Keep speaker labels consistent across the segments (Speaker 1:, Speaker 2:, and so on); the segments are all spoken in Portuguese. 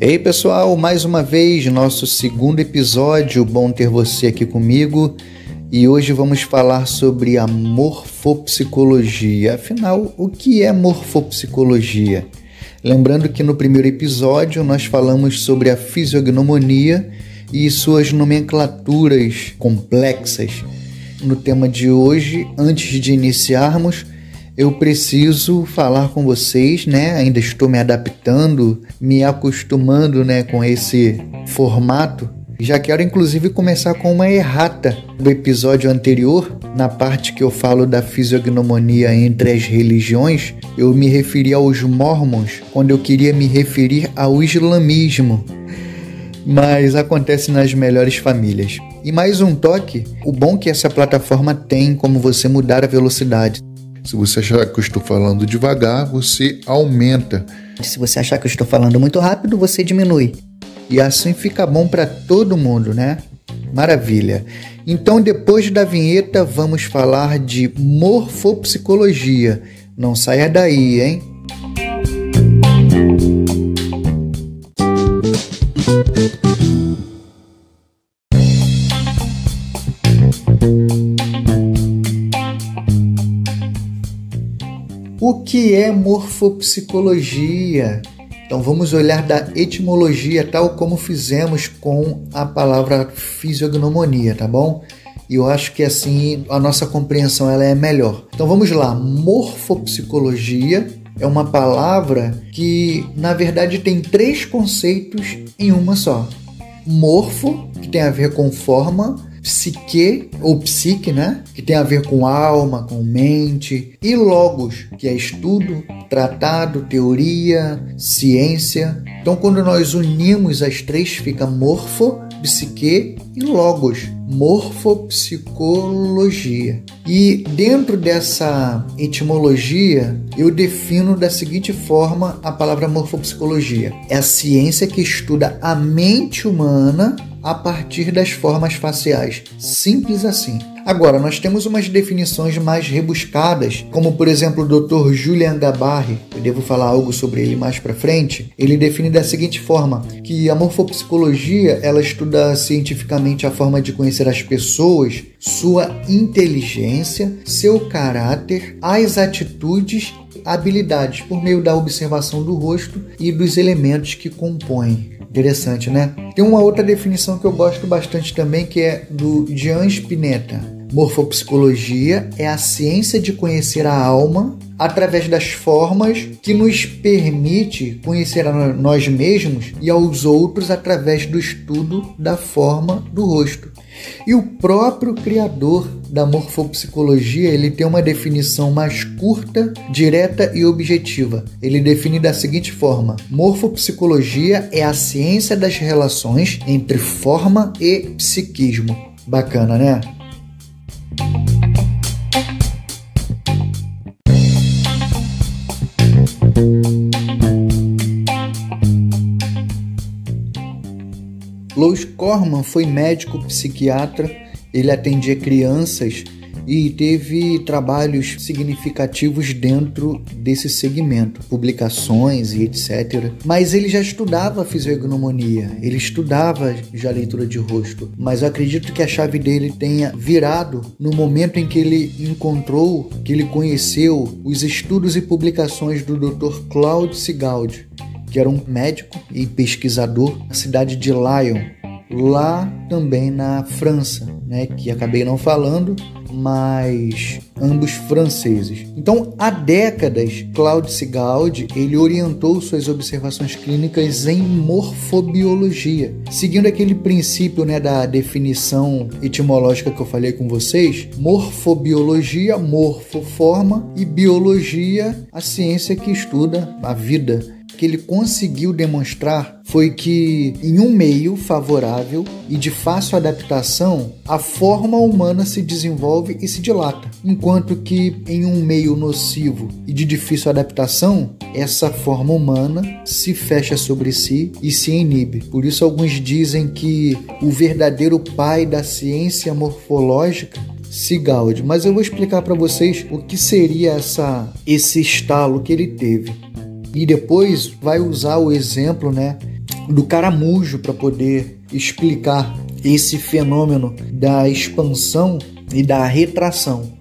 Speaker 1: Ei pessoal, mais uma vez, nosso segundo episódio, bom ter você aqui comigo. E hoje vamos falar sobre a morfopsicologia. Afinal, o que é morfopsicologia? Lembrando que no primeiro episódio nós falamos sobre a fisiognomonia e suas nomenclaturas complexas. No tema de hoje, antes de iniciarmos, eu preciso falar com vocês, Ainda estou me adaptando, me acostumando, com esse formato. Já quero, inclusive, começar com uma errata do episódio anterior. Na parte que eu falo da fisiognomonia entre as religiões, eu me referi aos mormons, quando eu queria me referir ao islamismo. Mas acontece nas melhores famílias. E mais um toque, o bom que essa plataforma tem como você mudar a velocidade.
Speaker 2: Se você achar que eu estou falando devagar, você aumenta.
Speaker 1: Se você achar que eu estou falando muito rápido, você diminui. E assim fica bom para todo mundo, Maravilha. Então, depois da vinheta, vamos falar de morfopsicologia. Não saia daí, hein? O que é morfopsicologia? Então vamos olhar da etimologia, tal como fizemos com a palavra fisiognomonia, tá bom? E eu acho que assim a nossa compreensão ela é melhor. Então vamos lá, morfopsicologia é uma palavra que na verdade tem três conceitos em uma só. Morfo, que tem a ver com forma, psique ou psique, que tem a ver com alma, com mente, e logos, que é estudo, tratado, teoria, ciência. Então, quando nós unimos as três, fica morfo, psique e logos, morfopsicologia. E dentro dessa etimologia, eu defino da seguinte forma a palavra morfopsicologia: é a ciência que estuda a mente humana a partir das formas faciais. Simples assim. Agora, nós temos umas definições mais rebuscadas, como por exemplo o Dr. Julian Gabarri, eu devo falar algo sobre ele mais para frente. Ele define da seguinte forma, que a morfopsicologia, ela estuda cientificamente a forma de conhecer as pessoas, sua inteligência, seu caráter, as atitudes, habilidades, por meio da observação do rosto e dos elementos que compõem. Interessante, Tem uma outra definição que eu gosto bastante também, que é do Jean Spinetta. Morfopsicologia é a ciência de conhecer a alma através das formas que nos permite conhecer a nós mesmos e aos outros através do estudo da forma do rosto. E o próprio criador da morfopsicologia, ele tem uma definição mais curta, direta e objetiva. Ele define da seguinte forma: morfopsicologia é a ciência das relações entre forma e psiquismo. Bacana, Louis Corman foi médico psiquiatra, ele atendia crianças e teve trabalhos significativos dentro desse segmento, publicações e etc. Mas ele já estudava fisiognomonia, ele estudava já leitura de rosto, mas eu acredito que a chave dele tenha virado no momento em que ele encontrou, que ele conheceu os estudos e publicações do Dr. Claude Sigaldi, que era um médico e pesquisador na cidade de Lyon, lá também na França, que acabei não falando, mas ambos franceses. Então, há décadas, Claude Sigaldi, ele orientou suas observações clínicas em morfobiologia, seguindo aquele princípio, da definição etimológica que eu falei com vocês. Morfobiologia, morfo, forma, e biologia, a ciência que estuda a vida. Que ele conseguiu demonstrar foi que em um meio favorável e de fácil adaptação, a forma humana se desenvolve e se dilata, enquanto que em um meio nocivo e de difícil adaptação, essa forma humana se fecha sobre si e se inibe. Por isso alguns dizem que o verdadeiro pai da ciência morfológica Sigaldi, mas eu vou explicar para vocês o que seria esse estalo que ele teve. E depois vai usar o exemplo, do caramujo para poder explicar esse fenômeno da expansão e da retração.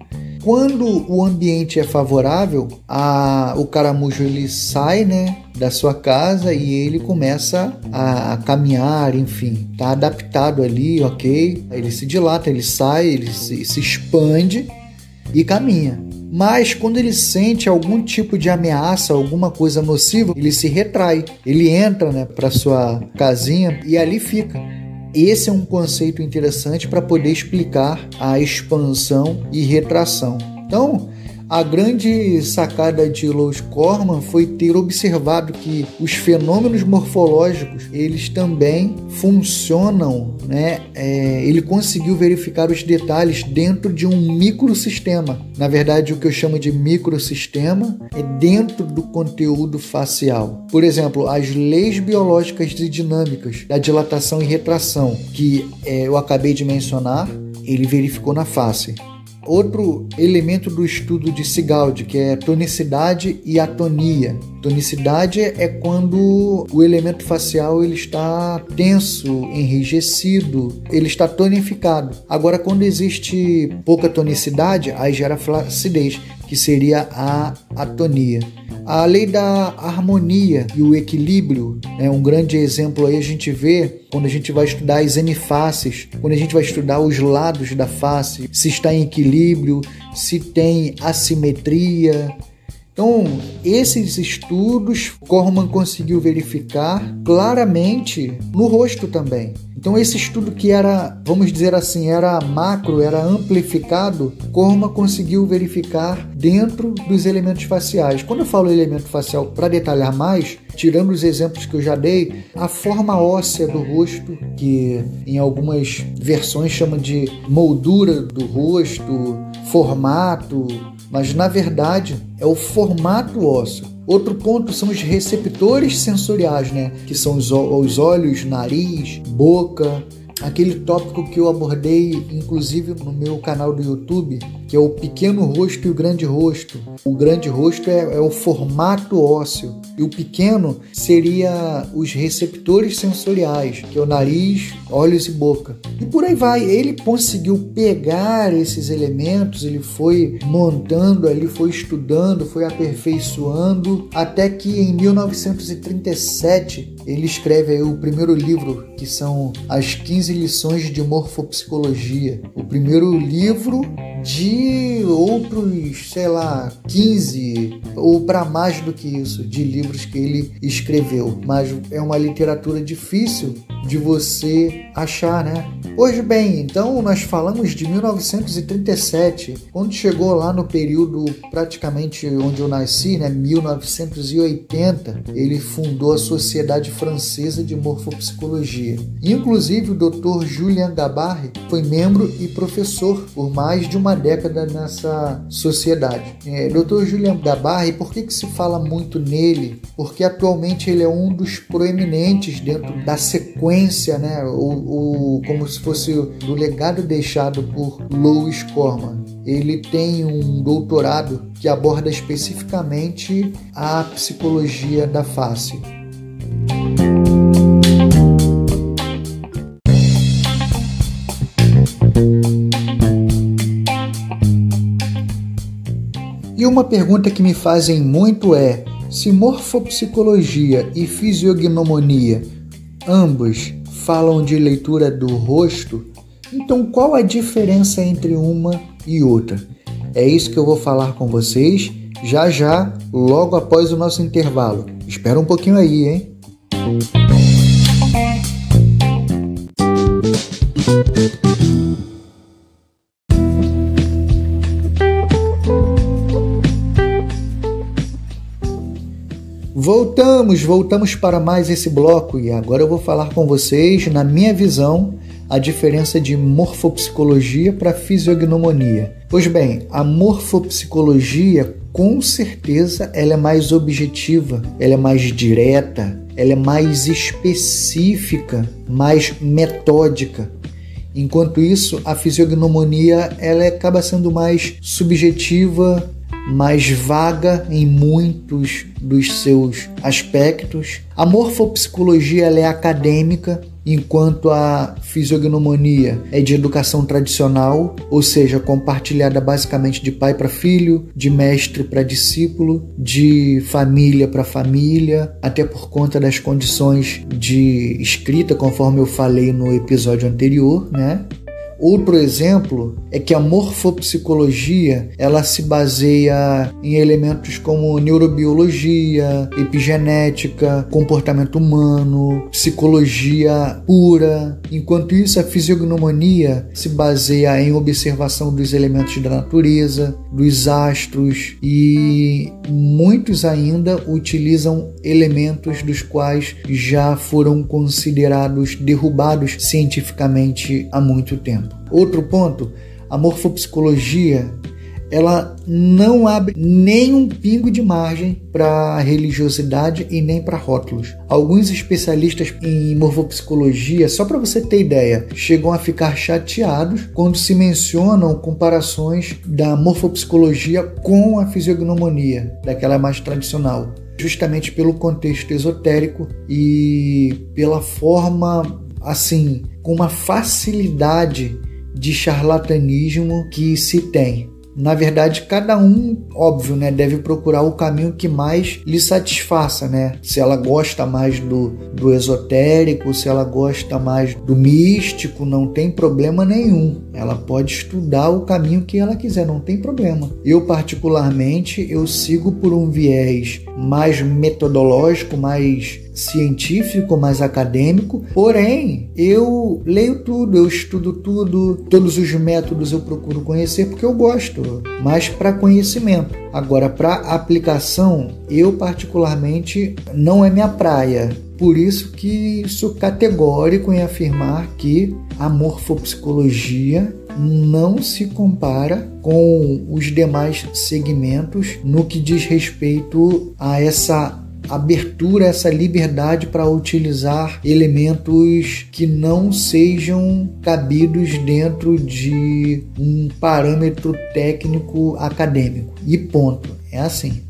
Speaker 1: Quando o ambiente é favorável, o caramujo ele sai, né, da sua casa e ele começa a caminhar, enfim, está adaptado ali, ok? Ele se dilata, ele sai, ele se expande e caminha. Mas quando ele sente algum tipo de ameaça, alguma coisa nociva, ele se retrai, ele entra, né, para sua casinha e ali fica. Esse é um conceito interessante para poder explicar a expansão e retração. Então, a grande sacada de Lewis Corman foi ter observado que os fenômenos morfológicos, eles também funcionam, né? Ele conseguiu verificar os detalhes dentro de um microsistema. Na verdade, o que eu chamo de microsistema é dentro do conteúdo facial. Por exemplo, as leis biológicas e dinâmicas da dilatação e retração, que eu acabei de mencionar, ele verificou na face. Outro elemento do estudo de Sigaldi, que é tonicidade e atonia. Tonicidade é quando o elemento facial ele está tenso, enrijecido, ele está tonificado. Agora, quando existe pouca tonicidade, aí gera flacidez, que seria a atonia. A lei da harmonia e o equilíbrio, né? Um grande exemplo aí a gente vê quando a gente vai estudar as hemifaces, quando a gente vai estudar os lados da face, se está em equilíbrio, se tem assimetria. Então, esses estudos, Corman conseguiu verificar claramente no rosto também. Então, esse estudo que era, vamos dizer assim, era macro, era amplificado, Corman conseguiu verificar dentro dos elementos faciais. Quando eu falo elemento facial, para detalhar mais, tirando os exemplos que eu já dei, a forma óssea do rosto, que em algumas versões chama de moldura do rosto, formato, mas na verdade é o formato ósseo. Outro ponto são os receptores sensoriais, né? Que são os olhos, nariz, boca. Aquele tópico que eu abordei, inclusive, no meu canal do YouTube, que é o pequeno rosto e o grande rosto. O grande rosto é o formato ósseo e o pequeno seria os receptores sensoriais, que é o nariz, olhos e boca. E por aí vai. Ele conseguiu pegar esses elementos, ele foi montando ali, foi estudando, foi aperfeiçoando, até que em 1937 ele escreve aí o primeiro livro, que são as 15 lições de morfopsicologia. O primeiro livro de outros, 15 ou para mais do que isso, de livros que ele escreveu. Mas é uma literatura difícil de você achar, né? Pois bem, então nós falamos de 1937, quando chegou lá no período praticamente onde eu nasci, né? 1980, ele fundou a Sociedade Francesa de Morfopsicologia. Inclusive o Dr. Julien Gabarre foi membro e professor por mais de uma década nessa sociedade. Dr. Julien Gabarre, por que se fala muito nele? Porque atualmente ele é um dos proeminentes dentro da sequência, né? Como se fosse do legado deixado por Lewis Corman. Ele tem um doutorado que aborda especificamente a psicologia da face. E uma pergunta que me fazem muito é: se morfopsicologia e fisiognomonia ambos falam de leitura do rosto, então qual a diferença entre uma e outra? É isso que eu vou falar com vocês já, logo após o nosso intervalo. Espera um pouquinho aí, hein? Voltamos para mais esse bloco e agora eu vou falar com vocês, na minha visão, a diferença de morfopsicologia para fisiognomonia. Pois bem, a morfopsicologia, com certeza, ela é mais objetiva, ela é mais direta, ela é mais específica, mais metódica. Enquanto isso, a fisiognomonia ela acaba sendo mais subjetiva, mais vaga em muitos dos seus aspectos. A morfopsicologia ela é acadêmica, enquanto a fisiognomonia é de educação tradicional, ou seja, compartilhada basicamente de pai para filho, de mestre para discípulo, de família para família, até por conta das condições de escrita, conforme eu falei no episódio anterior, né? Outro exemplo é que a morfopsicologia ela se baseia em elementos como neurobiologia, epigenética, comportamento humano, psicologia pura. Enquanto isso, a fisiognomonia se baseia em observação dos elementos da natureza, dos astros, e muitos ainda utilizam elementos dos quais já foram considerados derrubados cientificamente há muito tempo. Outro ponto, a morfopsicologia ela não abre nem um pingo de margem para religiosidade e nem para rótulos. Alguns especialistas em morfopsicologia, só para você ter ideia, chegam a ficar chateados quando se mencionam comparações da morfopsicologia com a fisiognomonia, daquela mais tradicional, justamente pelo contexto esotérico e pela forma, assim, com uma facilidade de charlatanismo que se tem. Na verdade, cada um, óbvio, né, deve procurar o caminho que mais lhe satisfaça, né? Se ela gosta mais do esotérico, se ela gosta mais do místico, não tem problema nenhum. Ela pode estudar o caminho que ela quiser, não tem problema. Eu, particularmente, eu sigo por um viés mais metodológico, mais científico, mais acadêmico, porém eu leio tudo, eu estudo tudo, todos os métodos eu procuro conhecer porque eu gosto, mas para conhecimento. Agora, para aplicação, eu particularmente não é minha praia. Por isso que sou categórico em afirmar que a morfopsicologia não se compara com os demais segmentos no que diz respeito a essa abertura, essa liberdade para utilizar elementos que não sejam cabidos dentro de um parâmetro técnico acadêmico. E ponto. É assim.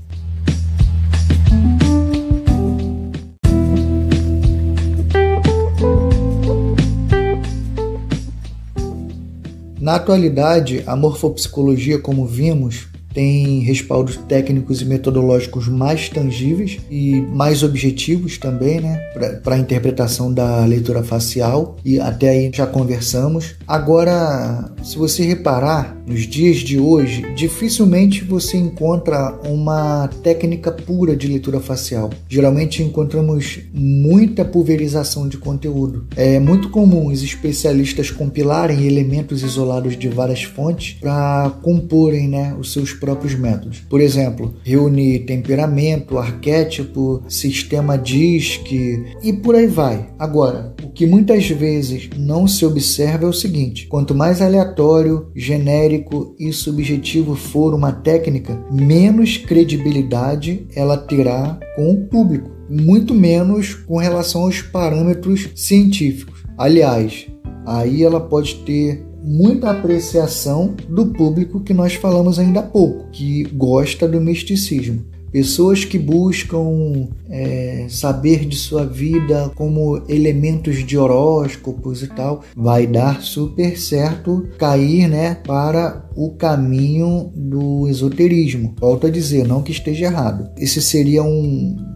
Speaker 1: Na atualidade, a morfopsicologia, como vimos, tem respaldos técnicos e metodológicos mais tangíveis e mais objetivos também, né, para a interpretação da leitura facial, e até aí já conversamos. Agora, se você reparar, nos dias de hoje, dificilmente você encontra uma técnica pura de leitura facial. Geralmente encontramos muita pulverização de conteúdo. É muito comum os especialistas compilarem elementos isolados de várias fontes para comporem, né, os seus próprios métodos. Por exemplo, reunir temperamento, arquétipo, sistema DISC e por aí vai. Agora, o que muitas vezes não se observa é o seguinte: quanto mais aleatório, genérico e subjetivo for uma técnica, menos credibilidade ela terá com o público, muito menos com relação aos parâmetros científicos. Aliás, aí ela pode ter muita apreciação do público que nós falamos ainda há pouco, que gosta do misticismo. Pessoas que buscam saber de sua vida como elementos de horóscopos e tal, vai dar super certo cair, né, para o caminho do esoterismo. Volto a dizer, não que esteja errado. Esse seria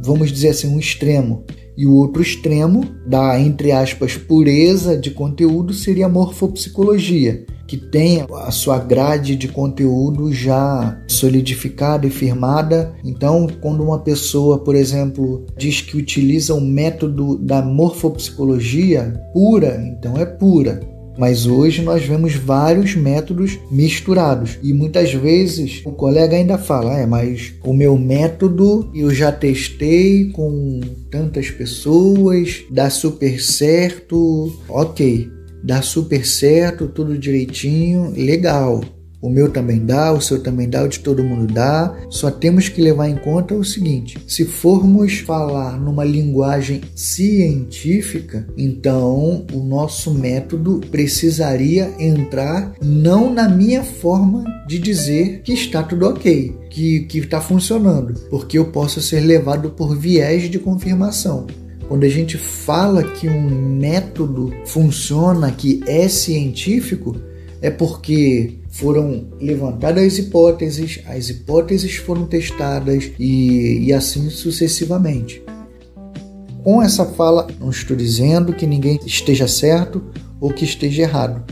Speaker 1: vamos dizer assim, um extremo. E o outro extremo da, entre aspas, pureza de conteúdo seria a morfopsicologia, que tem a sua grade de conteúdo já solidificada e firmada. Então, quando uma pessoa, por exemplo, diz que utiliza o método da morfopsicologia pura, então é pura. Mas hoje nós vemos vários métodos misturados e muitas vezes o colega ainda fala, mas o meu método eu já testei com tantas pessoas, dá super certo. Ok, dá super certo, tudo direitinho, legal. O meu também dá, o seu também dá, o de todo mundo dá. Só temos que levar em conta o seguinte: se formos falar numa linguagem científica, então o nosso método precisaria entrar não na minha forma de dizer que está tudo ok, que está funcionando, porque eu posso ser levado por viés de confirmação. Quando a gente fala que um método funciona, que é científico, é porque foram levantadas as hipóteses foram testadas e assim sucessivamente. Com essa fala, não estou dizendo que ninguém esteja certo ou que esteja errado.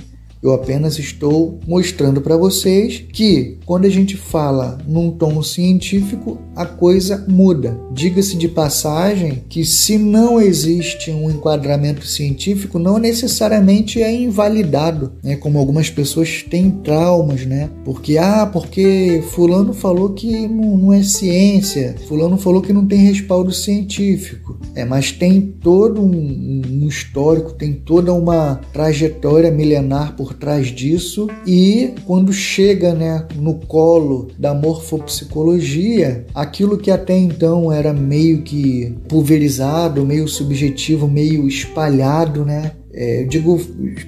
Speaker 1: Eu apenas estou mostrando para vocês que quando a gente fala num tom científico, a coisa muda. Diga-se de passagem que se não existe um enquadramento científico, não necessariamente é invalidado, né? Como algumas pessoas têm traumas, né? Porque fulano falou que não é ciência, fulano falou que não tem respaldo científico. Mas tem todo um histórico, tem toda uma trajetória milenar por trás disso, e quando chega, né, no colo da morfopsicologia, aquilo que até então era meio que pulverizado, meio subjetivo, meio espalhado, né? Eu digo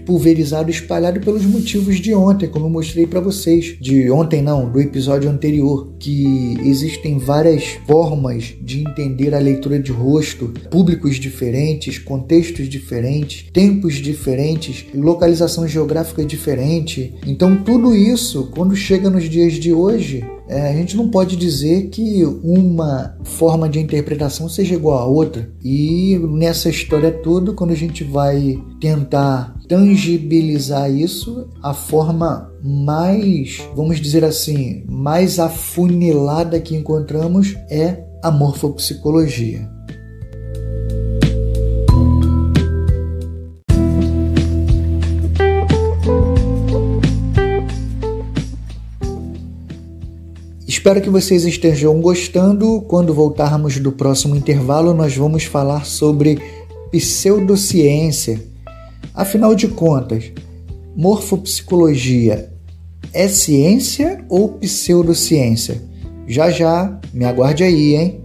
Speaker 1: pulverizado, espalhado pelos motivos de ontem, como eu mostrei para vocês. De ontem não, do episódio anterior, que existem várias formas de entender a leitura de rosto, públicos diferentes, contextos diferentes, tempos diferentes, localização geográfica diferente. Então tudo isso, quando chega nos dias de hoje, a gente não pode dizer que uma forma de interpretação seja igual a outra. E nessa história toda, quando a gente vai tentar tangibilizar isso, a forma mais, vamos dizer assim, mais afunilada que encontramos é a morfopsicologia. Espero que vocês estejam gostando. Quando voltarmos do próximo intervalo, nós vamos falar sobre pseudociência. Afinal de contas, morfopsicologia é ciência ou pseudociência? Já, me aguarde aí, hein?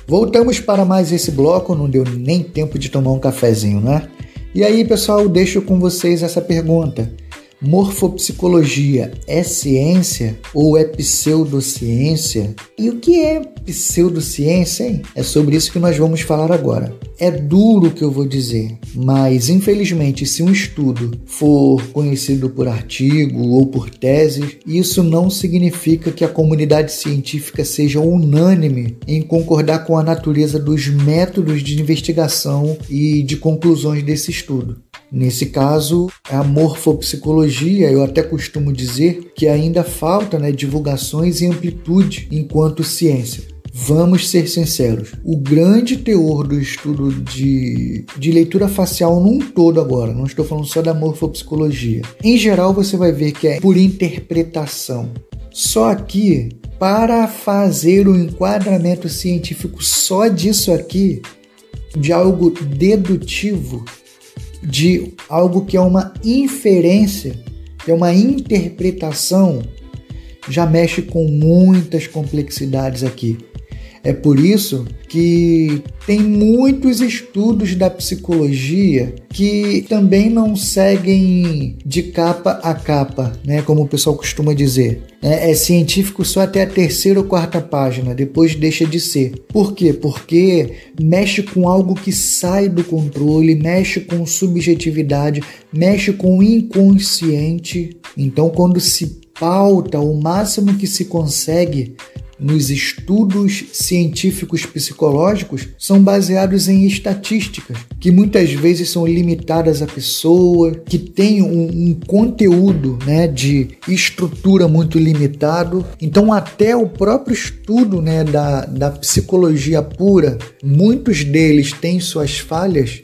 Speaker 1: Voltamos para mais esse bloco, não deu nem tempo de tomar um cafezinho, né? E aí, pessoal, deixo com vocês essa pergunta. Morfopsicologia é ciência ou é pseudociência? E o que é pseudociência, hein? É sobre isso que nós vamos falar agora. É duro o que eu vou dizer, mas infelizmente se um estudo for conhecido por artigo ou por tese, isso não significa que a comunidade científica seja unânime em concordar com a natureza dos métodos de investigação e de conclusões desse estudo. Nesse caso, a morfopsicologia, eu até costumo dizer que ainda falta, divulgações e amplitude enquanto ciência. Vamos ser sinceros, o grande teor do estudo de leitura facial num todo agora, não estou falando só da morfopsicologia. Em geral, você vai ver que é por interpretação. Só que, para fazer o enquadramento científico só disso aqui, de algo dedutivo, de algo que é uma inferência, que é uma interpretação, já mexe com muitas complexidades aqui. É por isso que tem muitos estudos da psicologia que também não seguem de capa a capa, como o pessoal costuma dizer. É científico só até a 3ª ou 4ª página, depois deixa de ser. Por quê? Porque mexe com algo que sai do controle, mexe com subjetividade, mexe com o inconsciente. Então, quando se pauta o máximo que se consegue nos estudos científicos psicológicos, são baseados em estatísticas, que muitas vezes são limitadas à pessoa, que tem um conteúdo de estrutura muito limitado. Então, até o próprio estudo da psicologia pura, muitos deles têm suas falhas.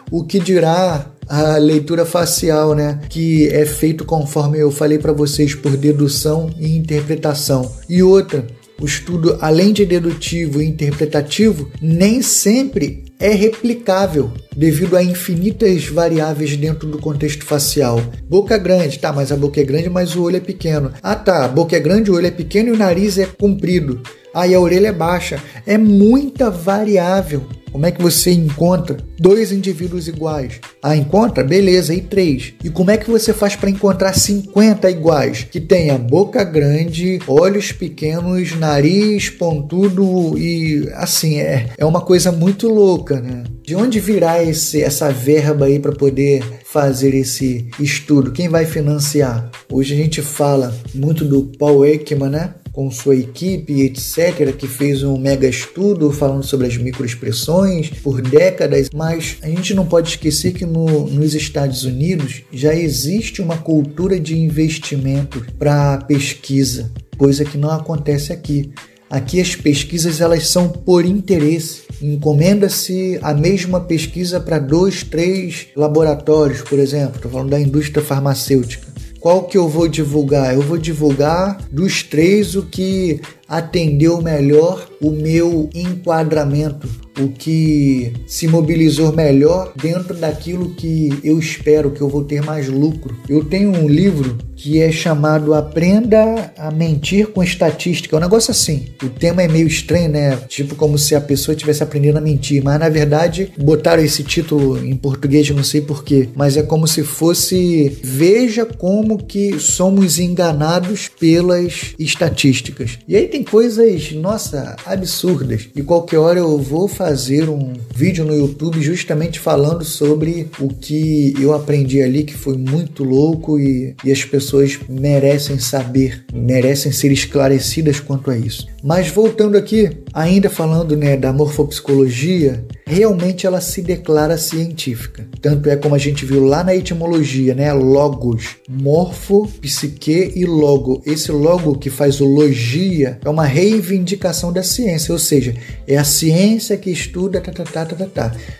Speaker 1: O que dirá a leitura facial, que é feito conforme eu falei para vocês, por dedução e interpretação. E outra, o estudo, além de dedutivo e interpretativo, nem sempre é replicável devido a infinitas variáveis dentro do contexto facial. Boca grande, tá, mas a boca é grande, mas o olho é pequeno. Ah, tá, a boca é grande, o olho é pequeno e o nariz é comprido. Ah, e a orelha é baixa. É muita variável. Como é que você encontra 2 indivíduos iguais? Ah, encontra? Beleza, e 3. E como é que você faz para encontrar 50 iguais? Que tenha boca grande, olhos pequenos, nariz pontudo e assim, é uma coisa muito louca, né? De onde virá essa verba aí para poder fazer esse estudo? Quem vai financiar? Hoje a gente fala muito do Paul Ekman, né? Com sua equipe, etc., que fez um mega estudo falando sobre as microexpressões por décadas, mas a gente não pode esquecer que nos Estados Unidos já existe uma cultura de investimento para pesquisa, coisa que não acontece aqui. Aqui as pesquisas elas são por interesse. Encomenda-se a mesma pesquisa para 2, 3 laboratórios, por exemplo. Estou falando da indústria farmacêutica. Qual que eu vou divulgar? Eu vou divulgar dos 3 o que atendeu melhor o meu enquadramento, o que se mobilizou melhor dentro daquilo que eu espero, que eu vou ter mais lucro. Eu tenho um livro que é chamado Aprenda a Mentir com Estatística. É um negócio assim. O tema é meio estranho, né? Tipo como se a pessoa estivesse aprendendo a mentir. Mas, na verdade, botaram esse título em português, eu não sei porquê. Mas é como se fosse veja como que somos enganados pelas estatísticas. E aí tem coisas, nossa, absurdas. E qualquer hora eu vou fazer um vídeo no YouTube justamente falando sobre o que eu aprendi ali, que foi muito louco e as pessoas merecem saber, merecem ser esclarecidas quanto a isso. Mas voltando aqui, ainda falando, né, da morfopsicologia, realmente ela se declara científica. Tanto é como a gente viu lá na etimologia, né, logos, morfo, psique e logo. Esse logo que faz o logia é uma reivindicação da ciência, ou seja, é a ciência que estuda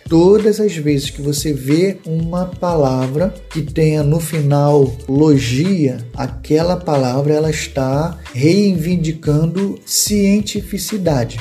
Speaker 1: Todas as vezes que você vê uma palavra que tenha no final logia, aquela palavra ela está reivindicando cientificidade.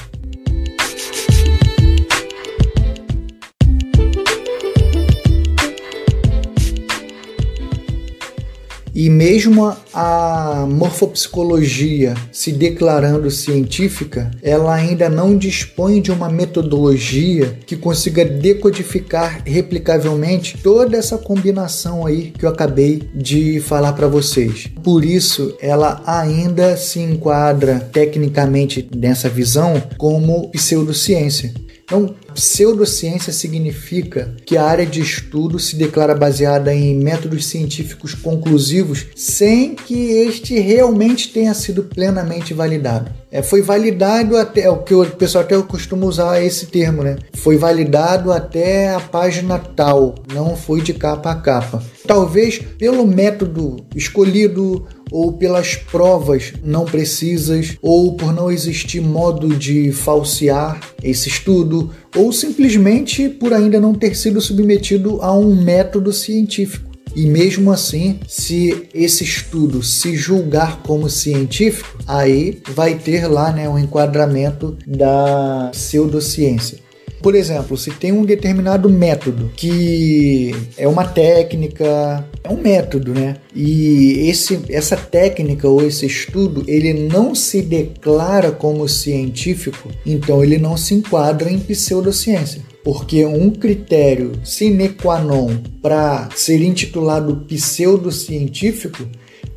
Speaker 1: E mesmo a morfopsicologia se declarando científica, ela ainda não dispõe de uma metodologia que consiga decodificar replicavelmente toda essa combinação aí que eu acabei de falar para vocês. Por isso, ela ainda se enquadra tecnicamente nessa visão como pseudociência. Então, pseudociência significa que a área de estudo se declara baseada em métodos científicos conclusivos sem que este realmente tenha sido plenamente validado. Foi validado até, o que o pessoal até costuma usar esse termo, né? Foi validado até a página tal, não foi de capa a capa. Talvez pelo método escolhido, ou pelas provas não precisas, ou por não existir modo de falsear esse estudo, ou simplesmente por ainda não ter sido submetido a um método científico. E mesmo assim, se esse estudo se julgar como científico, aí vai ter lá, né, um enquadramento da pseudociência. Por exemplo, se tem um determinado método que é uma técnica, é um método, né? E essa técnica ou esse estudo, ele não se declara como científico, então ele não se enquadra em pseudociência. Porque um critério sine qua non para ser intitulado pseudocientífico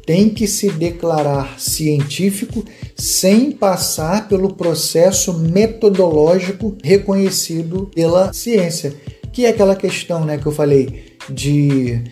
Speaker 1: tem que se declarar científico sem passar pelo processo metodológico reconhecido pela ciência, que é aquela questão, né, que eu falei de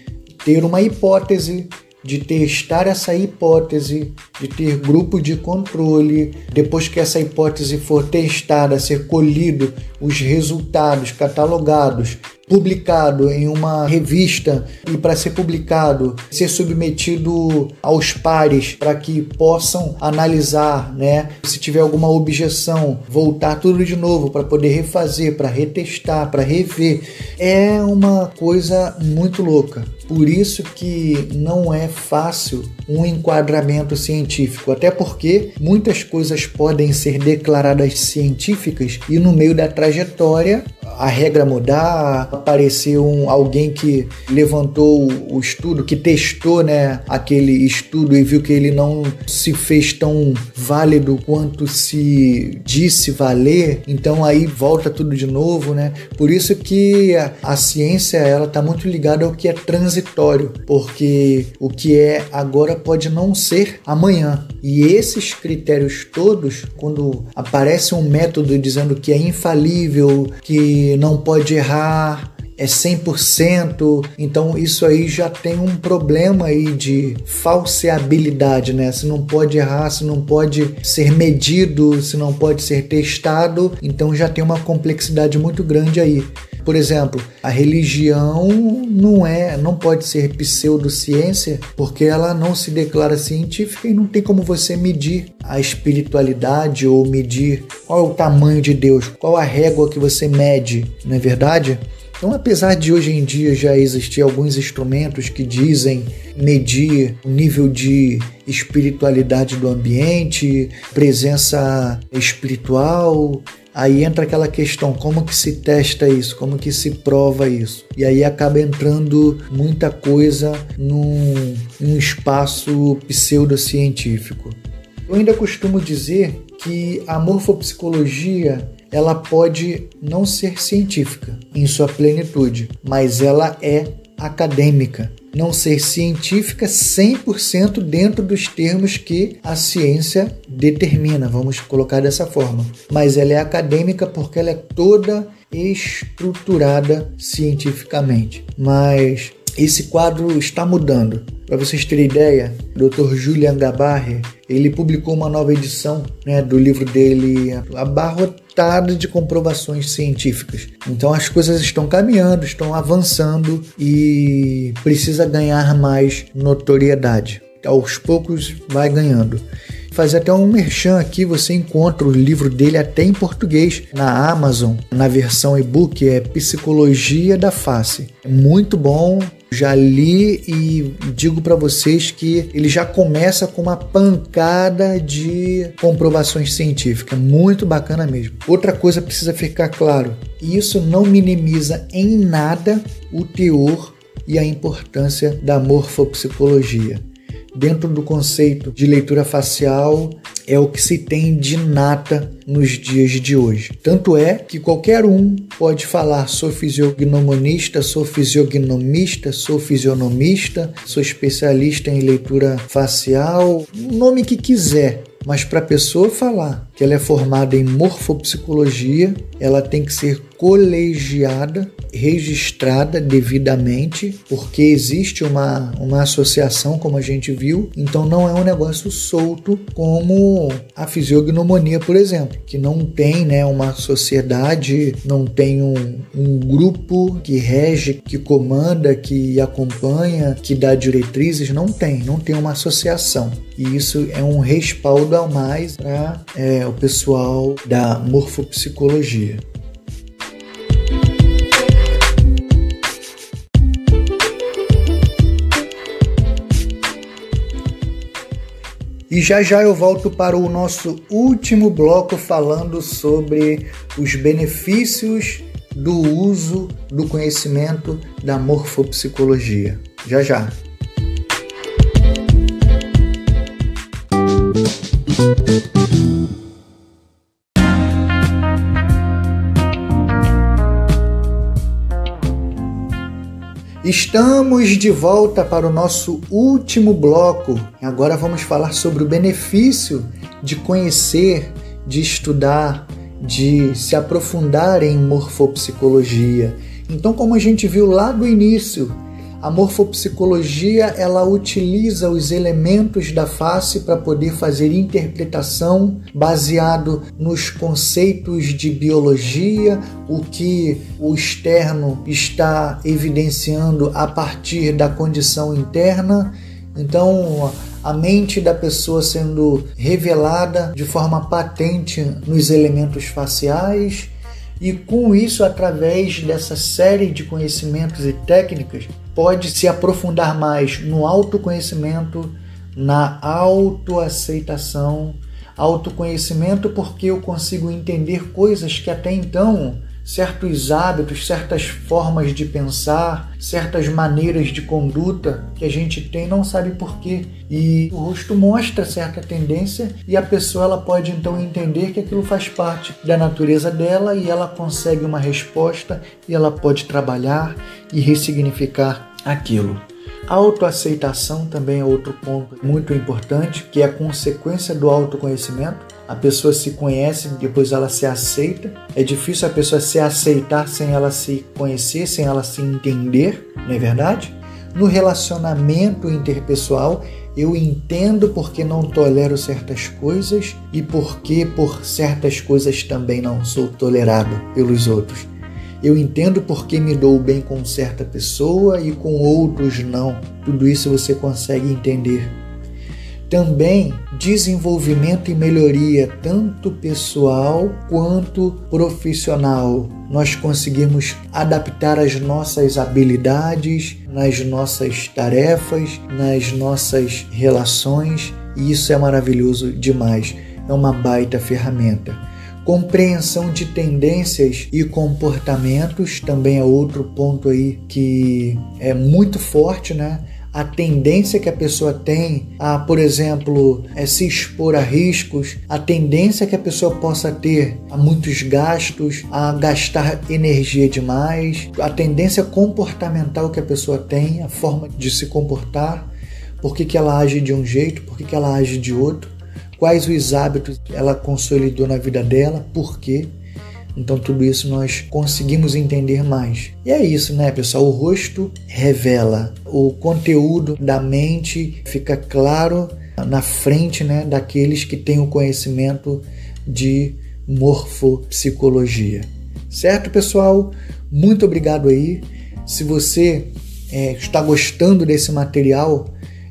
Speaker 1: ter uma hipótese, de testar essa hipótese, de ter grupo de controle, depois que essa hipótese for testada, ser colhido os resultados catalogados publicado em uma revista e para ser publicado, ser submetido aos pares para que possam analisar, né? Se tiver alguma objeção, voltar tudo de novo para poder refazer, para retestar, para rever. É uma coisa muito louca. Por isso que não é fácil um enquadramento científico, até porque muitas coisas podem ser declaradas científicas e no meio da trajetória a regra mudar, aparecer alguém que levantou o estudo, que testou, né, aquele estudo e viu que ele não se fez tão válido quanto se disse valer, então aí volta tudo de novo, né? Por isso que a ciência ela está muito ligada ao que é transitório, porque o que é agora pode não ser amanhã. E esses critérios todos, quando aparece um método dizendo que é infalível, que não pode errar, é 100%, então isso aí já tem um problema aí de falseabilidade, né? Se não pode errar, se não pode ser medido, se não pode ser testado, então já tem uma complexidade muito grande aí. Por exemplo, a religião não pode ser pseudociência porque ela não se declara científica e não tem como você medir a espiritualidade ou medir qual é o tamanho de Deus, qual a régua que você mede, não é verdade? Então, apesar de hoje em dia já existir alguns instrumentos que dizem medir o nível de espiritualidade do ambiente, presença espiritual, aí entra aquela questão, como que se testa isso, como que se prova isso? E aí acaba entrando muita coisa num espaço pseudocientífico. Eu ainda costumo dizer que a morfopsicologia ela pode não ser científica em sua plenitude, mas ela é acadêmica. Não ser científica 100% dentro dos termos que a ciência determina, vamos colocar dessa forma. Mas ela é acadêmica porque ela é toda estruturada cientificamente. Mas esse quadro está mudando. Para vocês terem ideia, o Dr. Julian Gabarre, ele publicou uma nova edição, né, do livro dele, abarrotada de comprovações científicas. Então as coisas estão caminhando, estão avançando e precisa ganhar mais notoriedade. Aos poucos vai ganhando. Fazer até um merchan aqui, você encontra o livro dele até em português na Amazon, na versão e-book, é Psicologia da Face. É muito bom, já li e digo para vocês que ele já começa com uma pancada de comprovações científicas, muito bacana mesmo. Outra coisa precisa ficar claro, isso não minimiza em nada o teor e a importância da morfopsicologia. Dentro do conceito de leitura facial, é o que se tem de nata nos dias de hoje. Tanto é que qualquer um pode falar: sou fisiognomonista, sou fisiognomista, sou fisionomista, sou especialista em leitura facial, o nome que quiser. Mas para a pessoa falar que ela é formada em morfopsicologia, ela tem que ser colegiada, registrada devidamente, porque existe uma associação, como a gente viu, então não é um negócio solto como a fisiognomonia, por exemplo, que não tem, né, uma sociedade, não tem um grupo que rege, que comanda, que acompanha, que dá diretrizes, não tem uma associação. E isso é um respaldo a mais para o pessoal da morfopsicologia. E já eu volto para o nosso último bloco falando sobre os benefícios do uso do conhecimento da morfopsicologia. Já. Estamos de volta para o nosso último bloco. Agora vamos falar sobre o benefício de conhecer, de estudar, de se aprofundar em morfopsicologia. Então, como a gente viu lá do início, A morfopsicologia, ela utiliza os elementos da face para poder fazer interpretação baseado nos conceitos de biologia, o que o externo está evidenciando a partir da condição interna. Então, a mente da pessoa sendo revelada de forma patente nos elementos faciais, e com isso, através dessa série de conhecimentos e técnicas, pode se aprofundar mais no autoconhecimento, na autoaceitação. Autoconhecimento porque eu consigo entender coisas que até então, certos hábitos, certas formas de pensar, certas maneiras de conduta que a gente tem, não sabe por quê. E o rosto mostra certa tendência e a pessoa ela pode então entender que aquilo faz parte da natureza dela e ela consegue uma resposta e ela pode trabalhar e ressignificar aquilo. A autoaceitação também é outro ponto muito importante, que é a consequência do autoconhecimento. A pessoa se conhece, depois ela se aceita. É difícil a pessoa se aceitar sem ela se conhecer, sem ela se entender, não é verdade? No relacionamento interpessoal, eu entendo porque não tolero certas coisas e porque por certas coisas também não sou tolerado pelos outros. Eu entendo porque me dou bem com certa pessoa e com outros não. Tudo isso você consegue entender. Também desenvolvimento e melhoria, tanto pessoal quanto profissional. Nós conseguimos adaptar as nossas habilidades nas nossas tarefas, nas nossas relações, e isso é maravilhoso demais. É uma baita ferramenta. Compreensão de tendências e comportamentos também é outro ponto aí que é muito forte, né? A tendência que a pessoa tem a, por exemplo, se expor a riscos, a tendência que a pessoa possa ter a muitos gastos, a gastar energia demais, a tendência comportamental que a pessoa tem, a forma de se comportar, por que ela age de um jeito, por que ela age de outro, quais os hábitos ela consolidou na vida dela, por quê. Então tudo isso nós conseguimos entender mais. E é isso, né, pessoal? O rosto revela. O conteúdo da mente fica claro na frente, né, daqueles que têm o conhecimento de morfopsicologia. Certo, pessoal? Muito obrigado aí. Se você está gostando desse material,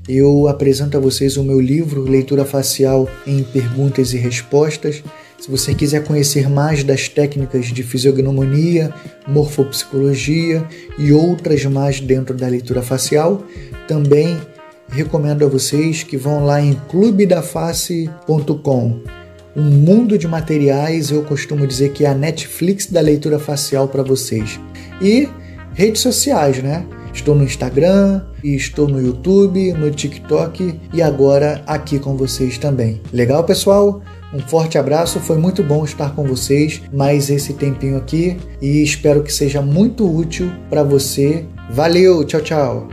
Speaker 1: eu apresento a vocês o meu livro Leitura Facial em Perguntas e Respostas. Se você quiser conhecer mais das técnicas de fisiognomonia, morfopsicologia e outras mais dentro da leitura facial, também recomendo a vocês que vão lá em clubedaface.com. Um mundo de materiais, eu costumo dizer que é a Netflix da leitura facial para vocês. E redes sociais, né? Estou no Instagram, estou no YouTube, no TikTok e agora aqui com vocês também. Legal, pessoal? Um forte abraço, foi muito bom estar com vocês mais esse tempinho aqui e espero que seja muito útil para você. Valeu, tchau, tchau!